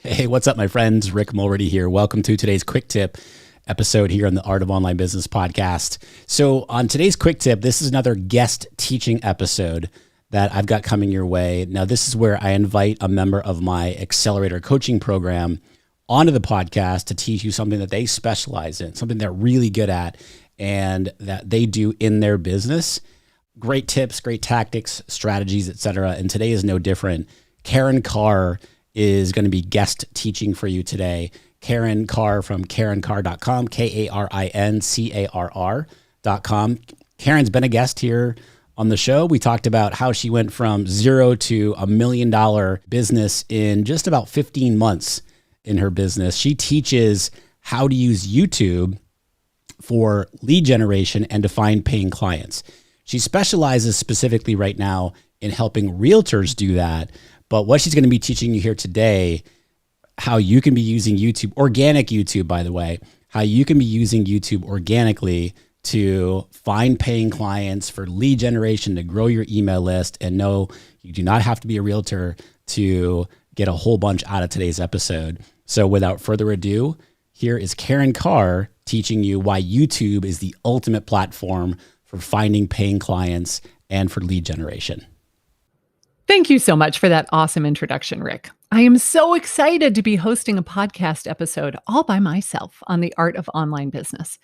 Hey, what's up, my friends? Rick Mulready here. Welcome to today's quick tip episode here on the Art of Online Business podcast. So on today's quick tip, this is another guest teaching episode that I've got coming your way. Now, this is where I invite a member of my Accelerator coaching program onto the podcast to teach you something that they specialize in, something they're really good at and that they do in their business. Great tips, great tactics, strategies, etc. And today is no different. Karin Carr is going to be guest teaching for you today. Karin Carr from KarinCarr.com, KarinCarr.com. Karin's been a guest here on the show. We talked about how she went from zero to $1 million business in just about 15 months in her business. She teaches how to use YouTube for lead generation and to find paying clients. She specializes specifically right now in helping realtors do that. But what she's going to be teaching you here today, how you can be using YouTube, organic YouTube, by the way, how you can be using YouTube organically to find paying clients for lead generation, to grow your email list. And no, you do not have to be a realtor to get a whole bunch out of today's episode. So without further ado, here is Karin Carr teaching you why YouTube is the ultimate platform for finding paying clients and for lead generation. Thank you so much for that awesome introduction, Rick. I am so excited to be hosting a podcast episode all by myself on the art of online business.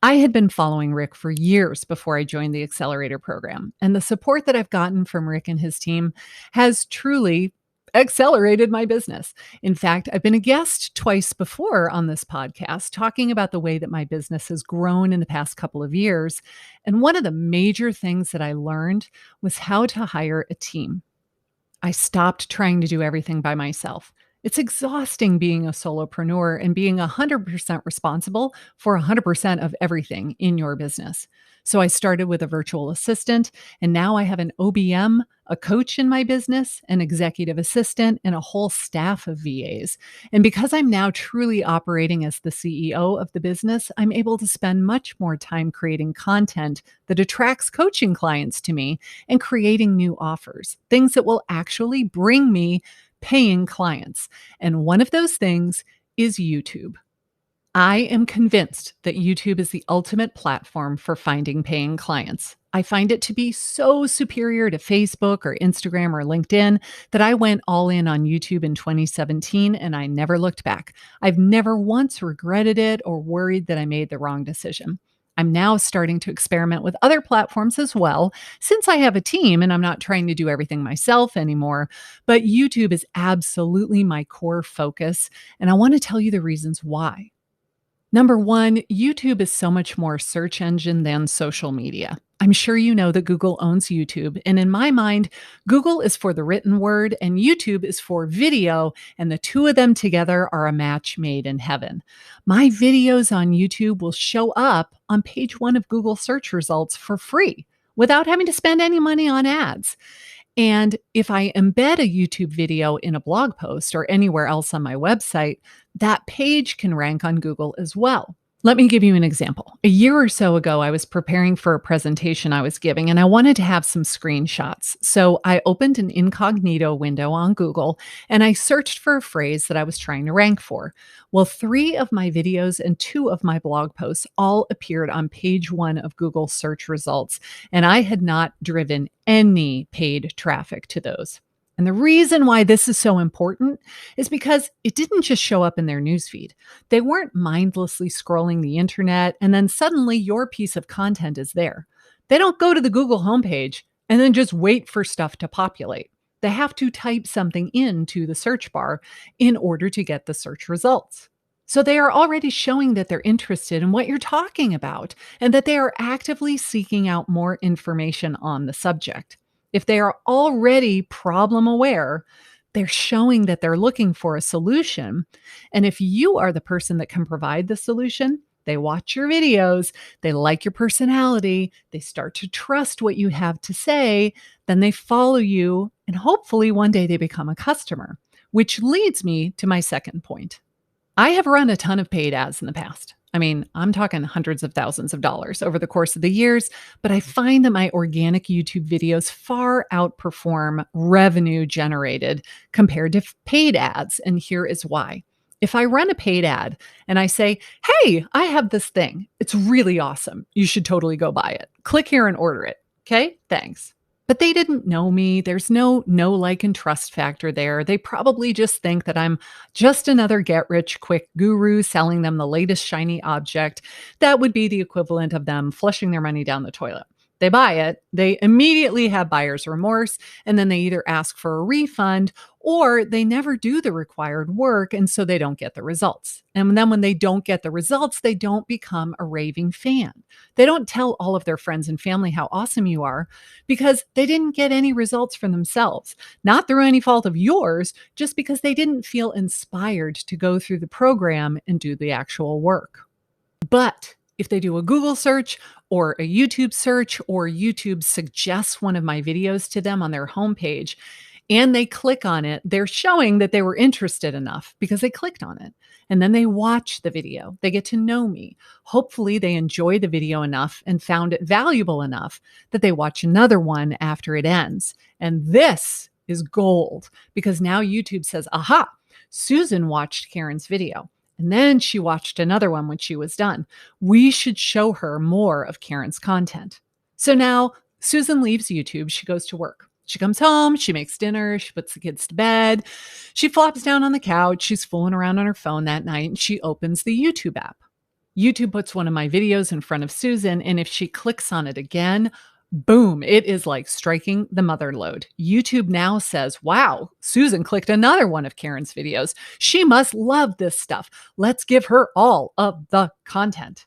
I had been following Rick for years before I joined the Accelerator program, and the support that I've gotten from Rick and his team has truly accelerated my business. In fact, I've been a guest twice before on this podcast talking about the way that my business has grown in the past couple of years. And one of the major things that I learned was how to hire a team. I stopped trying to do everything by myself. It's exhausting being a solopreneur and being 100% responsible for 100% of everything in your business. So I started with a virtual assistant, and now I have an OBM, a coach in my business, an executive assistant, and a whole staff of VAs. And because I'm now truly operating as the CEO of the business, I'm able to spend much more time creating content that attracts coaching clients to me and creating new offers, things that will actually bring me paying clients. And one of those things is YouTube. I am convinced that YouTube is the ultimate platform for finding paying clients. I find it to be so superior to Facebook or Instagram or LinkedIn that I went all in on YouTube in 2017 and I never looked back. I've never once regretted it or worried that I made the wrong decision. I'm now starting to experiment with other platforms as well, since I have a team and I'm not trying to do everything myself anymore. But YouTube is absolutely my core focus, and I want to tell you the reasons why. Number one, YouTube is so much more search engine than social media. I'm sure you know that Google owns YouTube. And in my mind, Google is for the written word and YouTube is for video. And the two of them together are a match made in heaven. My videos on YouTube will show up on page 1 of Google search results for free without having to spend any money on ads. And if I embed a YouTube video in a blog post or anywhere else on my website, that page can rank on Google as well. Let me give you an example. A year or so ago, I was preparing for a presentation I was giving, and I wanted to have some screenshots. So I opened an incognito window on Google, and I searched for a phrase that I was trying to rank for. Well, 3 of my videos and 2 of my blog posts all appeared on page 1 of Google search results, and I had not driven any paid traffic to those. And the reason why this is so important is because it didn't just show up in their newsfeed. They weren't mindlessly scrolling the internet and then suddenly your piece of content is there. They don't go to the Google homepage and then just wait for stuff to populate. They have to type something into the search bar in order to get the search results. So they are already showing that they're interested in what you're talking about and that they are actively seeking out more information on the subject. If they are already problem aware, they're showing that they're looking for a solution. And if you are the person that can provide the solution, they watch your videos, they like your personality, they start to trust what you have to say, then they follow you, and hopefully one day they become a customer, which leads me to my second point. I have run a ton of paid ads in the past. I mean, I'm talking hundreds of thousands of dollars over the course of the years, but I find that my organic YouTube videos far outperform revenue generated compared to paid ads. And here is why. If I run a paid ad and I say, hey, I have this thing, it's really awesome. You should totally go buy it. Click here and order it. Okay, thanks. But they didn't know me. There's no like, and trust factor there. They probably just think that I'm just another get rich quick guru selling them the latest shiny object. That would be the equivalent of them flushing their money down the toilet. They buy it, they immediately have buyer's remorse, and then they either ask for a refund or they never do the required work, and so they don't get the results. And then when they don't get the results, they don't become a raving fan. They don't tell all of their friends and family how awesome you are because they didn't get any results for themselves, not through any fault of yours, just because they didn't feel inspired to go through the program and do the actual work. But if they do a Google search or a YouTube search, or YouTube suggests one of my videos to them on their homepage, and they click on it, they're showing that they were interested enough because they clicked on it. And then they watch the video. They get to know me. Hopefully, they enjoy the video enough and found it valuable enough that they watch another one after it ends. And this is gold because now YouTube says, aha, Susan watched Karin's video. And then she watched another one when she was done. We should show her more of Karin's content. So now Susan leaves YouTube. She goes to work. She comes home. She makes dinner. She puts the kids to bed. She flops down on the couch. She's fooling around on her phone that night, and she opens the YouTube app. YouTube puts one of my videos in front of Susan, and if she clicks on it again, boom, it is like striking the mother lode. YouTube now says, wow, Susan clicked another one of Karin's videos. She must love this stuff. Let's give her all of the content.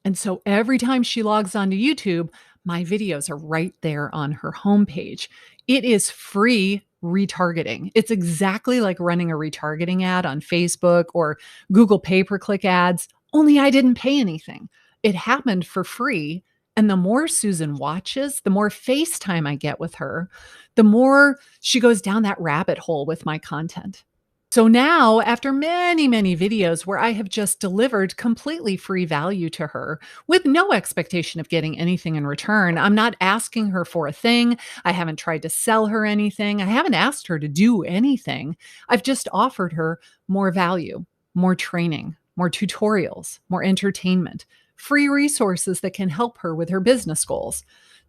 And so every time she logs onto YouTube, my videos are right there on her homepage. It is free retargeting. It's exactly like running a retargeting ad on Facebook or Google pay-per-click ads, only I didn't pay anything. It happened for free. And the more Susan watches, the more FaceTime I get with her, the more she goes down that rabbit hole with my content. So now, after many, many videos where I have just delivered completely free value to her with no expectation of getting anything in return, I'm not asking her for a thing. I haven't tried to sell her anything. I haven't asked her to do anything. I've just offered her more value, more training, more tutorials, more entertainment, free resources that can help her with her business goals.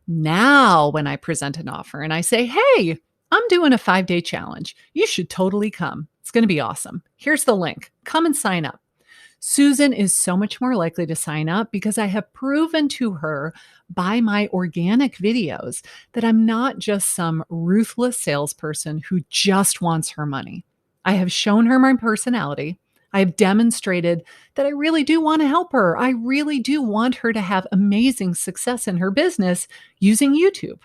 Now, when I present an offer and I say, hey, I'm doing a 5-day challenge. You should totally come. It's going to be awesome. Here's the link. Come and sign up. Susan is so much more likely to sign up because I have proven to her by my organic videos that I'm not just some ruthless salesperson who just wants her money. I have shown her my personality. I have demonstrated that I really do want to help her. I really do want her to have amazing success in her business using YouTube.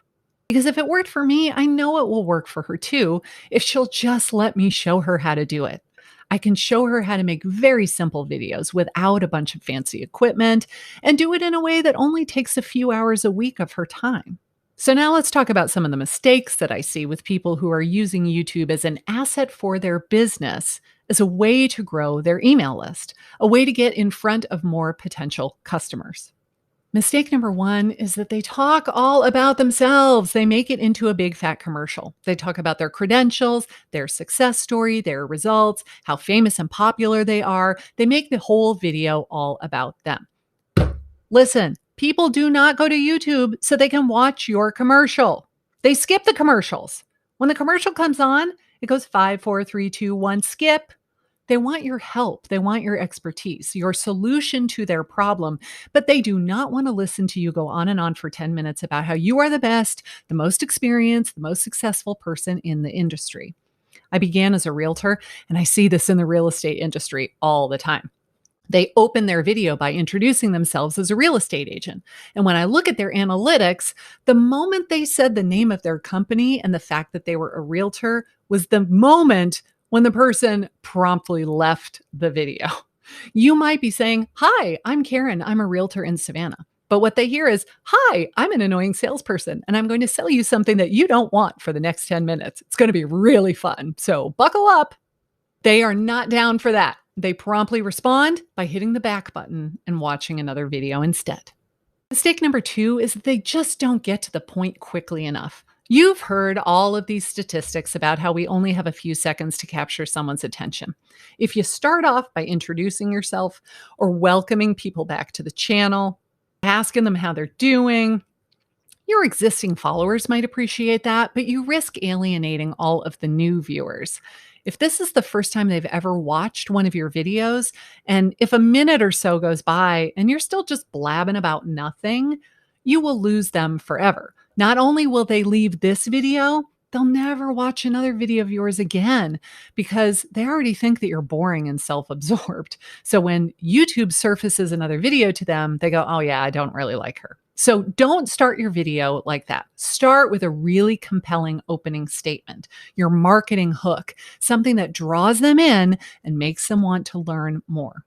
Because if it worked for me, I know it will work for her too, if she'll just let me show her how to do it. I can show her how to make very simple videos without a bunch of fancy equipment and do it in a way that only takes a few hours a week of her time. So now let's talk about some of the mistakes that I see with people who are using YouTube as an asset for their business, as a way to grow their email list, a way to get in front of more potential customers. Mistake number one is that they talk all about themselves. They make it into a big fat commercial. They talk about their credentials, their success story, their results, how famous and popular they are. They make the whole video all about them. Listen, people do not go to YouTube so they can watch your commercial. They skip the commercials. When the commercial comes on, it goes 5, 4, 3, 2, 1, skip. They want your help. They want your expertise, your solution to their problem, but they do not want to listen to you go on and on for 10 minutes about how you are the best, the most experienced, the most successful person in the industry. I began as a realtor, and I see this in the real estate industry all the time. They open their video by introducing themselves as a real estate agent. And when I look at their analytics, the moment they said the name of their company and the fact that they were a realtor was the moment when the person promptly left the video. You might be saying, hi, I'm Karin. I'm a realtor in Savannah. But what they hear is, hi, I'm an annoying salesperson, and I'm going to sell you something that you don't want for the next 10 minutes. It's going to be really fun. So buckle up. They are not down for that. They promptly respond by hitting the back button and watching another video instead. Mistake number 2 is that they just don't get to the point quickly enough. You've heard all of these statistics about how we only have a few seconds to capture someone's attention. If you start off by introducing yourself or welcoming people back to the channel, asking them how they're doing, your existing followers might appreciate that, but you risk alienating all of the new viewers. If this is the first time they've ever watched one of your videos, and if a minute or so goes by and you're still just blabbing about nothing, you will lose them forever. Not only will they leave this video, they'll never watch another video of yours again because they already think that you're boring and self-absorbed. So when YouTube surfaces another video to them, they go, oh yeah, I don't really like her. So don't start your video like that. Start with a really compelling opening statement, your marketing hook, something that draws them in and makes them want to learn more.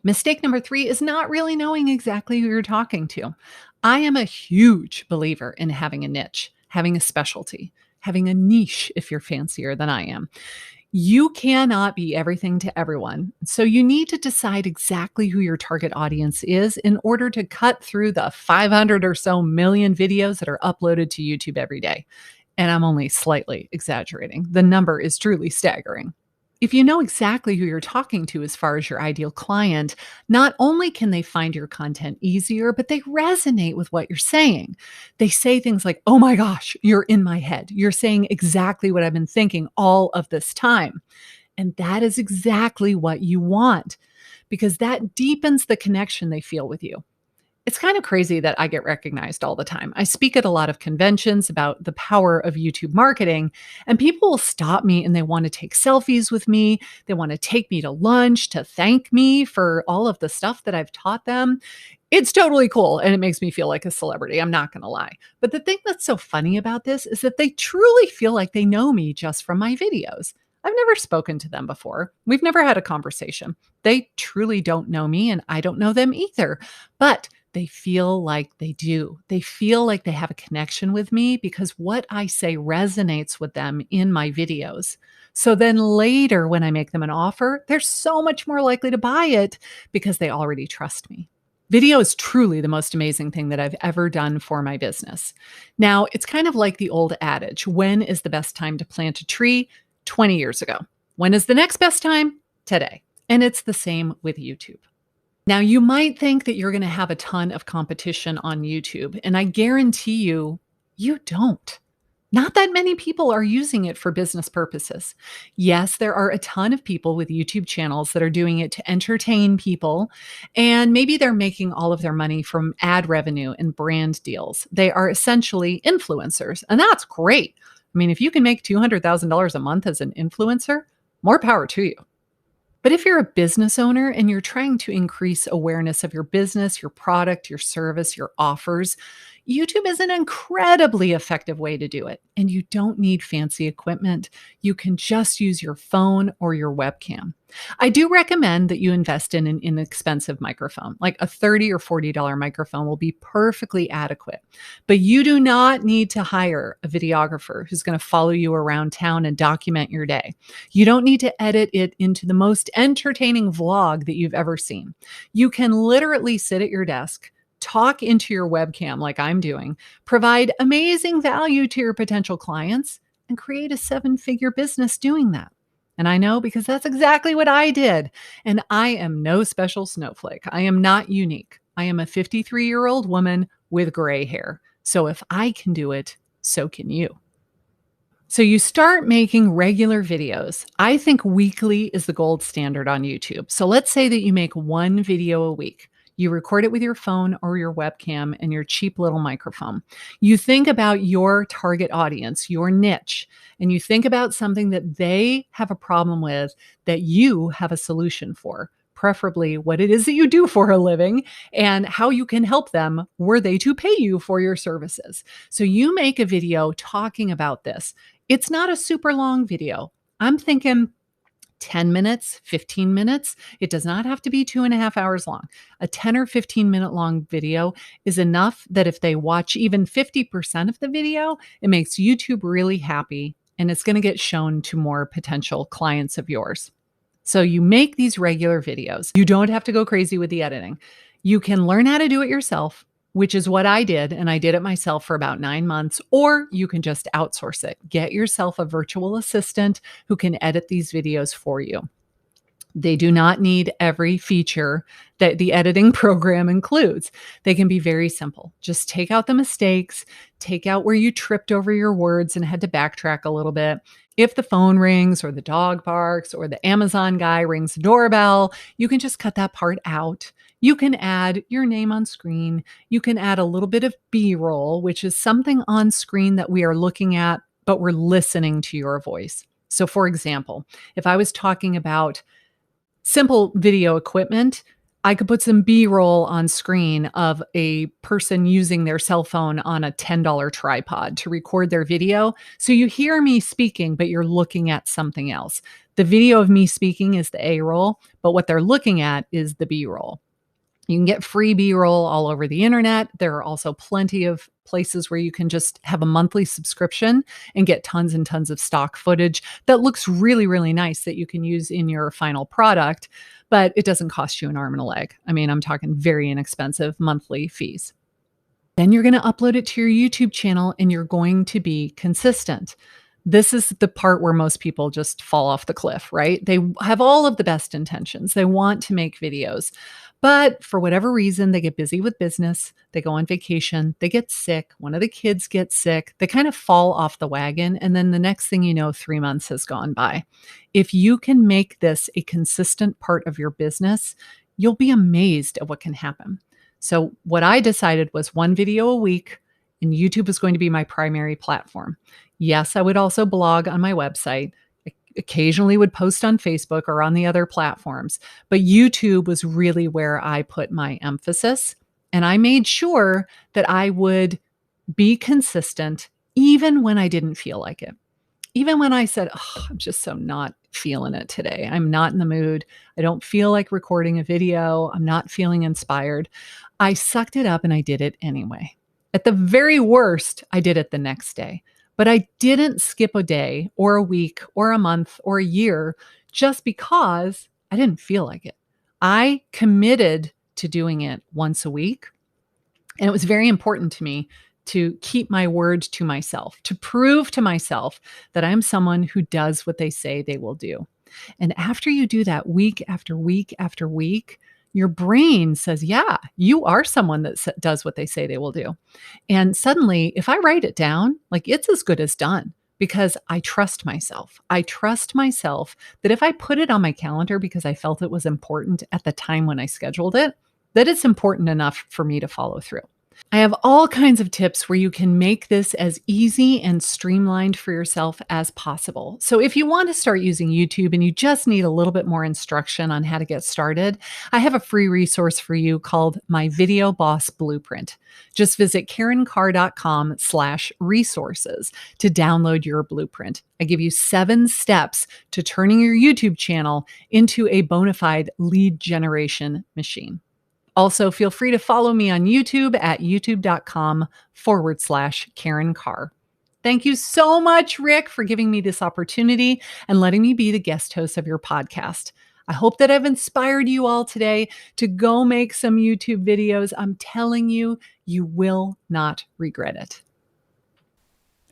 Mistake number 3 is not really knowing exactly who you're talking to. I am a huge believer in having a niche, having a specialty, having a niche if you're fancier than I am. You cannot be everything to everyone. So you need to decide exactly who your target audience is in order to cut through the 500 or so million videos that are uploaded to YouTube every day. And I'm only slightly exaggerating. The number is truly staggering. If you know exactly who you're talking to as far as your ideal client, not only can they find your content easier, but they resonate with what you're saying. They say things like, oh my gosh, you're in my head. You're saying exactly what I've been thinking all of this time. And that is exactly what you want because that deepens the connection they feel with you. It's kind of crazy that I get recognized all the time. I speak at a lot of conventions about the power of YouTube marketing, and people will stop me and they want to take selfies with me. They want to take me to lunch to thank me for all of the stuff that I've taught them. It's totally cool, and it makes me feel like a celebrity. I'm not going to lie. But the thing that's so funny about this is that they truly feel like they know me just from my videos. I've never spoken to them before. We've never had a conversation. They truly don't know me, and I don't know them either. But they feel like they do. They feel like they have a connection with me because what I say resonates with them in my videos. So then later, when I make them an offer, they're so much more likely to buy it because they already trust me. Video is truly the most amazing thing that I've ever done for my business. Now, it's kind of like the old adage, when is the best time to plant a tree? 20 years ago. When is the next best time? Today. And it's the same with YouTube. Now, you might think that you're going to have a ton of competition on YouTube, and I guarantee you, you don't. Not that many people are using it for business purposes. Yes, there are a ton of people with YouTube channels that are doing it to entertain people, and maybe they're making all of their money from ad revenue and brand deals. They are essentially influencers, and that's great. I mean, if you can make $200,000 a month as an influencer, more power to you. But if you're a business owner and you're trying to increase awareness of your business, your product, your service, your offers, YouTube is an incredibly effective way to do it. And you don't need fancy equipment. You can just use your phone or your webcam. I do recommend that you invest in an inexpensive microphone, like a $30 or $40 microphone will be perfectly adequate. But you do not need to hire a videographer who's going to follow you around town and document your day. You don't need to edit it into the most entertaining vlog that you've ever seen. You can literally sit at your desk, talk into your webcam like I'm doing, provide amazing value to your potential clients, and create a 7-figure business doing that. And I know because that's exactly what I did. And I am no special snowflake. I am not unique. I am a 53-year-old woman with gray hair. So if I can do it, so can you. So you start making regular videos. I think weekly is the gold standard on YouTube. So let's say that you make one video a week. You record it with your phone or your webcam and your cheap little microphone. You think about your target audience, your niche, and you think about something that they have a problem with that you have a solution for, preferably what it is that you do for a living and how you can help them were they to pay you for your services. So you make a video talking about this. It's not a super long video. I'm thinking 10 minutes, 15 minutes. It does not have to be 2.5 hours long. A 10 or 15 minute long video is enough that if they watch even 50% of the video, it makes YouTube really happy and it's going to get shown to more potential clients of yours. So you make these regular videos. You don't have to go crazy with the editing. You can learn how to do it yourself, which is what I did. And I did it myself for about 9 months, or you can just outsource it. Get yourself a virtual assistant who can edit these videos for you. They do not need every feature that the editing program includes. They can be very simple. Just take out the mistakes, take out where you tripped over your words and had to backtrack a little bit. If the phone rings or the dog barks or the Amazon guy rings the doorbell, you can just cut that part out. You can add your name on screen. You can add a little bit of B-roll, which is something on screen that we are looking at, but we're listening to your voice. So for example, if I was talking about simple video equipment, I could put some B-roll on screen of a person using their cell phone on a $10 tripod to record their video. So you hear me speaking, but you're looking at something else. The video of me speaking is the A-roll, but what they're looking at is the B-roll. You can get free B-roll all over the internet. There are also plenty of places where you can just have a monthly subscription and get tons and tons of stock footage that looks really, really nice that you can use in your final product, but it doesn't cost you an arm and a leg. I mean, I'm talking very inexpensive monthly fees. Then you're going to upload it to your YouTube channel and you're going to be consistent. This is the part where most people just fall off the cliff, right? They have all of the best intentions. They want to make videos, but for whatever reason, they get busy with business. They go on vacation. They get sick. One of the kids gets sick. They kind of fall off the wagon. And then the next thing you know, 3 months has gone by. If you can make this a consistent part of your business, you'll be amazed at what can happen. So what I decided was 1 video a week, and YouTube is going to be my primary platform. Yes, I would also blog on my website. Occasionally would post on Facebook or on the other platforms, but YouTube was really where I put my emphasis. And I made sure that I would be consistent even when I didn't feel like it. Even when I said, oh, I'm just so not feeling it today. I'm not in the mood. I don't feel like recording a video. I'm not feeling inspired. I sucked it up and I did it anyway. At the very worst, I did it the next day. But I didn't skip a day or a week or a month or a year just because I didn't feel like it. I committed to doing it once a week. And it was very important to me to keep my word to myself, to prove to myself that I'm someone who does what they say they will do. And after you do that week after week after week, your brain says, yeah, you are someone that does what they say they will do. And suddenly, if I write it down, like it's as good as done because I trust myself. I trust myself that if I put it on my calendar because I felt it was important at the time when I scheduled it, that it's important enough for me to follow through. I have all kinds of tips where you can make this as easy and streamlined for yourself as possible. So if you want to start using YouTube and you just need a little bit more instruction on how to get started, I have a free resource for you called My Video Boss Blueprint. Just visit karincarr.com/resources to download your blueprint. I give you 7 steps to turning your YouTube channel into a bona fide lead generation machine. Also, feel free to follow me on YouTube at youtube.com/Karin Carr. Thank you so much, Rick, for giving me this opportunity and letting me be the guest host of your podcast. I hope that I've inspired you all today to go make some YouTube videos. I'm telling you, you will not regret it.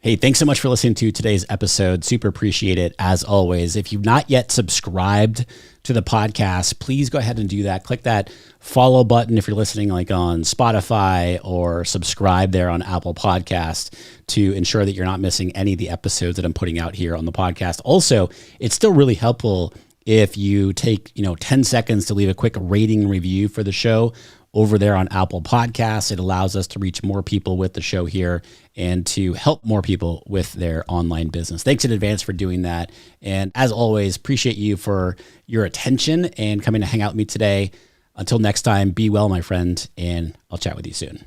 Hey, thanks so much for listening to today's episode. Super appreciate it. As always, if you've not yet subscribed to the podcast, please go ahead and do that. Click that follow button if you're listening like on Spotify, or subscribe there on Apple Podcasts to ensure that you're not missing any of the episodes that I'm putting out here on the podcast. Also, it's still really helpful if you take 10 seconds to leave a quick rating and review for the show over there on Apple Podcasts. It allows us to reach more people with the show here and to help more people with their online business. Thanks in advance for doing that. And as always, appreciate you for your attention and coming to hang out with me today. Until next time, be well, my friend, and I'll chat with you soon.